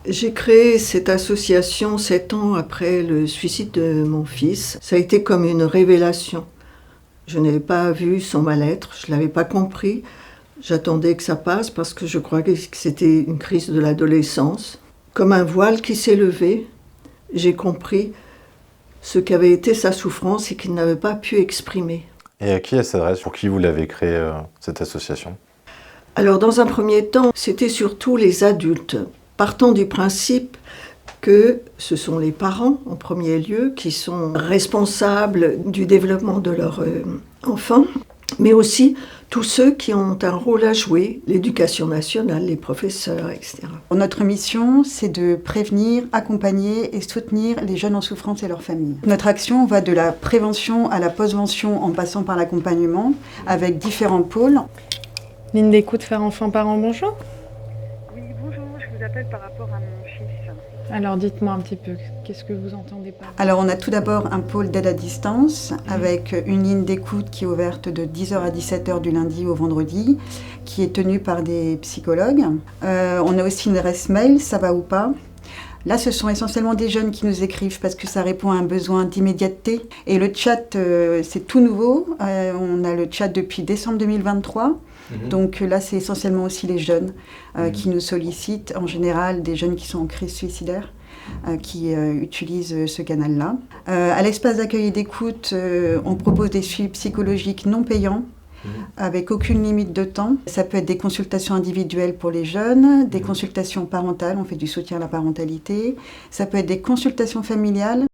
J'ai créé cette association 7 ans après le suicide de mon fils. Ça a été comme une révélation. Je n'avais pas vu son mal-être, je ne l'avais pas compris. J'attendais que ça passe parce que je crois que c'était une crise de l'adolescence. Comme un voile qui s'est levé, j'ai compris ce qu'avait été sa souffrance et qu'il n'avait pas pu exprimer. Et à qui elle s'adresse? Pour qui vous l'avez créée, cette association? Alors dans un premier temps, c'était surtout les adultes, partant du principe que ce sont les parents en premier lieu qui sont responsables du développement de leur enfant, mais aussi tous ceux qui ont un rôle à jouer, l'éducation nationale, les professeurs, etc. Notre mission, c'est de prévenir, accompagner et soutenir les jeunes en souffrance et leurs familles. Notre action va de la prévention à la postvention en passant par l'accompagnement avec différents pôles. Ligne d'écoute Faire Enfant Parents, bonjour. Oui, bonjour, je vous appelle par rapport à mon fils. Alors dites-moi un petit peu, qu'est-ce que vous entendez par là? Alors on a tout d'abord un pôle d'aide à distance avec une ligne d'écoute qui est ouverte de 10h à 17h du lundi au vendredi, qui est tenue par des psychologues. On a aussi une adresse mail, ça va ou pas. Là, ce sont essentiellement des jeunes qui nous écrivent parce que ça répond à un besoin d'immédiateté. Et le chat, c'est tout nouveau. On a le chat depuis décembre 2023. Donc là, c'est essentiellement aussi les jeunes qui nous sollicitent, en général des jeunes qui sont en crise suicidaire, qui utilisent ce canal-là. À l'espace d'accueil et d'écoute, on propose des suivis psychologiques non payants, avec aucune limite de temps. Ça peut être des consultations individuelles pour les jeunes, des consultations parentales, on fait du soutien à la parentalité. Ça peut être des consultations familiales.